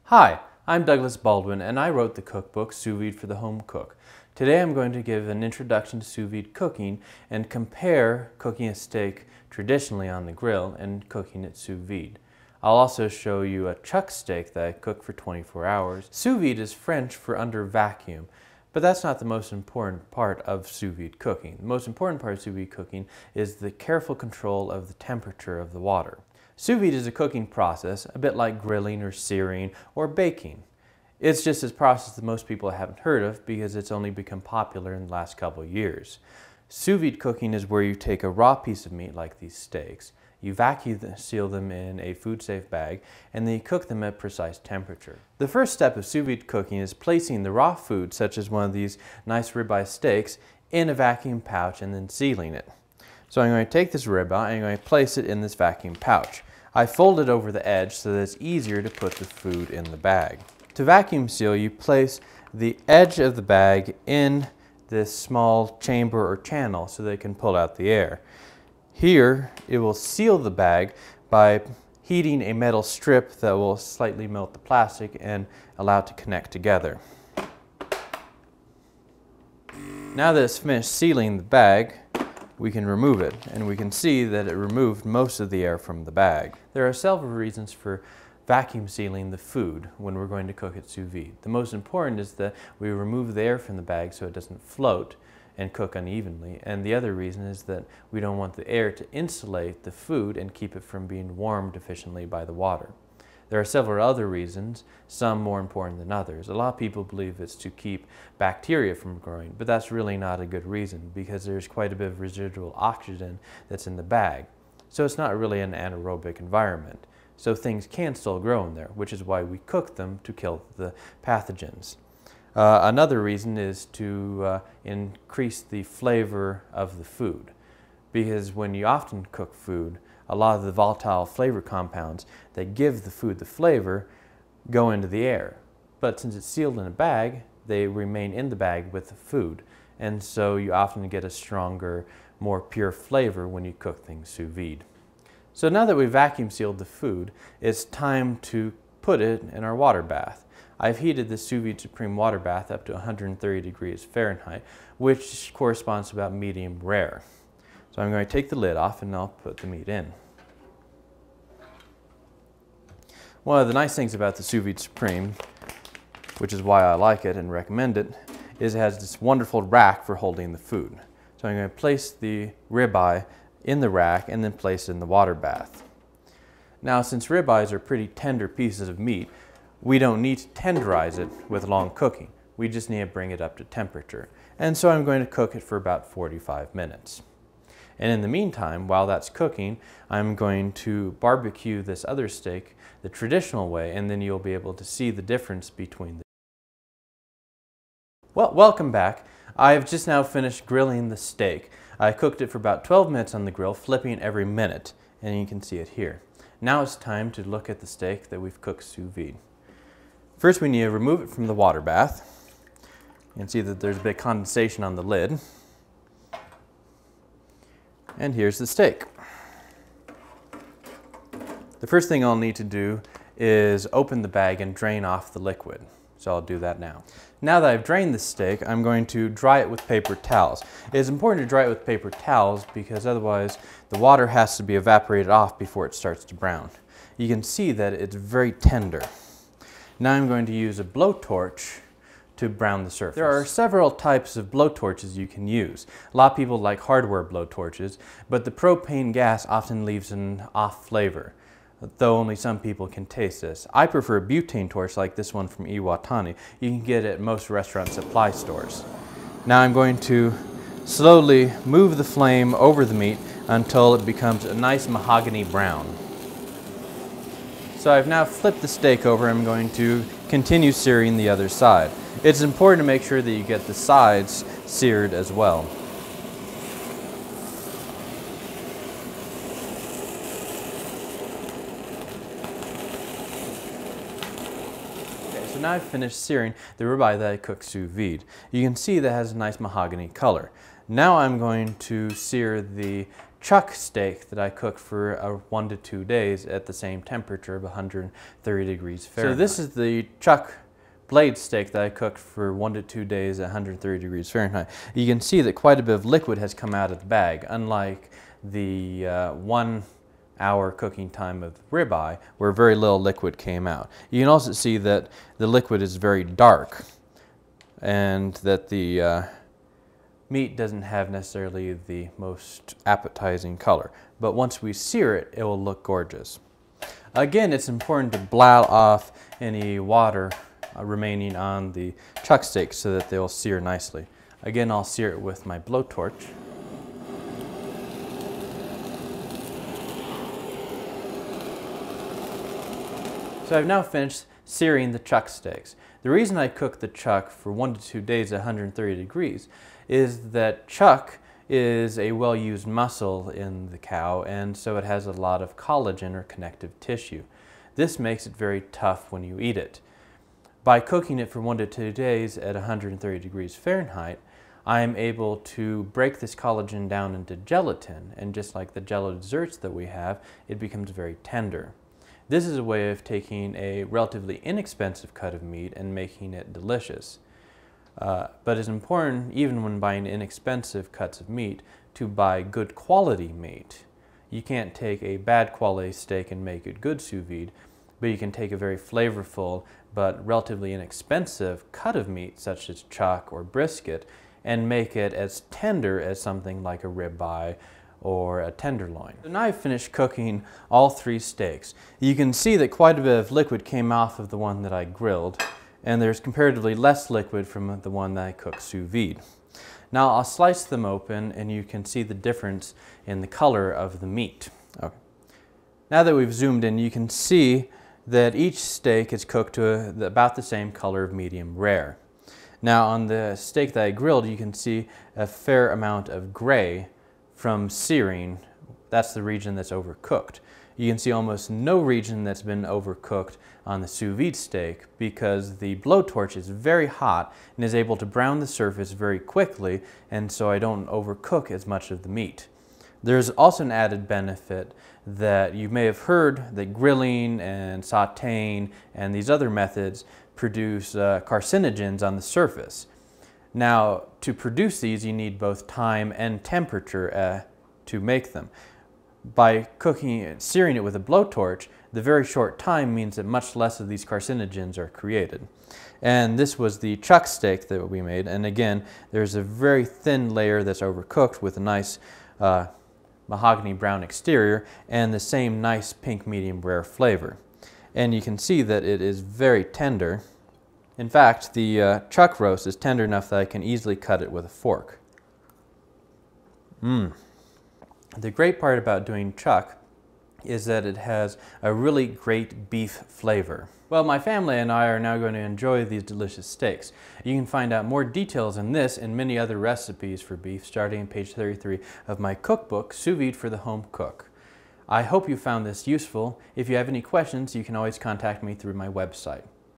Hi, I'm Douglas Baldwin and I wrote the cookbook Sous Vide for the Home Cook. Today I'm going to give an introduction to sous vide cooking and compare cooking a steak traditionally on the grill and cooking it sous vide. I'll also show you a chuck steak that I cook for 24 hours. Sous vide is French for under vacuum, but that's not the most important part of sous vide cooking. The most important part of sous vide cooking is the careful control of the temperature of the water. Sous vide is a cooking process, a bit like grilling or searing or baking. It's just a process that most people haven't heard of because it's only become popular in the last couple of years. Sous vide cooking is where you take a raw piece of meat like these steaks, you vacuum seal them in a food-safe bag, and then you cook them at precise temperature. The first step of sous vide cooking is placing the raw food, such as one of these nice ribeye steaks, in a vacuum pouch and then sealing it. So I'm going to take this ribeye and I'm going to place it in this vacuum pouch. I fold it over the edge so that it's easier to put the food in the bag. To vacuum seal, you place the edge of the bag in this small chamber or channel so that it can pull out the air. Here, it will seal the bag by heating a metal strip that will slightly melt the plastic and allow it to connect together. Now that it's finished sealing the bag, we can remove it, and we can see that it removed most of the air from the bag. There are several reasons for vacuum sealing the food when we're going to cook it sous vide. The most important is that we remove the air from the bag so it doesn't float and cook unevenly, and the other reason is that we don't want the air to insulate the food and keep it from being warmed efficiently by the water. There are several other reasons, some more important than others. A lot of people believe it's to keep bacteria from growing, but that's really not a good reason because there's quite a bit of residual oxygen that's in the bag. So it's not really an anaerobic environment. So things can still grow in there, which is why we cook them to kill the pathogens. Another reason is to increase the flavor of the food, because when you often cook food, a lot of the volatile flavor compounds that give the food the flavor go into the air. But since it's sealed in a bag, they remain in the bag with the food. And so you often get a stronger, more pure flavor when you cook things sous vide. So now that we've vacuum sealed the food, it's time to put it in our water bath. I've heated the Sous Vide Supreme water bath up to 130 degrees Fahrenheit, which corresponds to about medium rare. So I'm going to take the lid off and I'll put the meat in. One of the nice things about the Sous Vide Supreme, which is why I like it and recommend it, is it has this wonderful rack for holding the food. So I'm going to place the ribeye in the rack and then place it in the water bath. Now, since ribeyes are pretty tender pieces of meat, we don't need to tenderize it with long cooking. We just need to bring it up to temperature. And so I'm going to cook it for about 45 minutes. And in the meantime, while that's cooking, I'm going to barbecue this other steak the traditional way, and then you'll be able to see the difference between the. Well, welcome back. I've just now finished grilling the steak. I cooked it for about 12 minutes on the grill, flipping every minute, and you can see it here. Now it's time to look at the steak that we've cooked sous vide. First, we need to remove it from the water bath. You can see that there's a bit of condensation on the lid. And here's the steak. The first thing I'll need to do is open the bag and drain off the liquid. So I'll do that now. Now that I've drained the steak, I'm going to dry it with paper towels. It's important to dry it with paper towels because otherwise the water has to be evaporated off before it starts to brown. You can see that it's very tender. Now I'm going to use a blowtorch to brown the surface. There are several types of blowtorches you can use. A lot of people like hardware blowtorches, but the propane gas often leaves an off flavor, though only some people can taste this. I prefer a butane torch like this one from Iwatani. You can get it at most restaurant supply stores. Now I'm going to slowly move the flame over the meat until it becomes a nice mahogany brown. So I've now flipped the steak over and I'm going to continue searing the other side. It's important to make sure that you get the sides seared as well. Okay, so now I've finished searing the ribeye that I cooked sous vide. You can see that it has a nice mahogany color. Now I'm going to sear the chuck steak that I cook for 1 to 2 days at the same temperature of 130 degrees Fahrenheit. So this is the chuck blade steak that I cooked for 1 to 2 days at 130 degrees Fahrenheit. You can see that quite a bit of liquid has come out of the bag, unlike the 1 hour cooking time of ribeye, where very little liquid came out. You can also see that the liquid is very dark, and that the meat doesn't have necessarily the most appetizing color. But once we sear it, it will look gorgeous. Again, it's important to blow off any water remaining on the chuck steak so that they'll sear nicely. Again, I'll sear it with my blowtorch. So I've now finished searing the chuck steaks. The reason I cook the chuck for 1 to 2 days at 130 degrees is that chuck is a well-used muscle in the cow, and so it has a lot of collagen or connective tissue. This makes it very tough when you eat it. By cooking it for 1 to 2 days at 130 degrees Fahrenheit, I am able to break this collagen down into gelatin, and just like the Jello desserts that we have, it becomes very tender. This is a way of taking a relatively inexpensive cut of meat and making it delicious. But it's important, even when buying inexpensive cuts of meat, to buy good quality meat. You can't take a bad quality steak and make it good sous vide, but you can take a very flavorful but relatively inexpensive cut of meat, such as chuck or brisket, and make it as tender as something like a ribeye or a tenderloin. So now I've finished cooking all 3 steaks. You can see that quite a bit of liquid came off of the one that I grilled, and there's comparatively less liquid from the one that I cooked sous vide. Now I'll slice them open, and you can see the difference in the color of the meat. Okay. Now that we've zoomed in, you can see that each steak is cooked to about the same color of medium rare. Now on the steak that I grilled, you can see a fair amount of gray from searing. That's the region that's overcooked. You can see almost no region that's been overcooked on the sous vide steak, because the blowtorch is very hot and is able to brown the surface very quickly, and so I don't overcook as much of the meat. There's also an added benefit that you may have heard that grilling and sauteing and these other methods produce carcinogens on the surface. Now, to produce these, you need both time and temperature to make them. By searing it with a blowtorch, the very short time means that much less of these carcinogens are created. And this was the chuck steak that we made, and again, there's a very thin layer that's overcooked with a nice mahogany brown exterior and the same nice pink medium rare flavor. And you can see that it is very tender. In fact, the chuck roast is tender enough that I can easily cut it with a fork. The great part about doing chuck is that it has a really great beef flavor. Well, my family and I are now going to enjoy these delicious steaks. You can find out more details on this and many other recipes for beef starting on page 33 of my cookbook, Sous Vide for the Home Cook. I hope you found this useful. If you have any questions, you can always contact me through my website.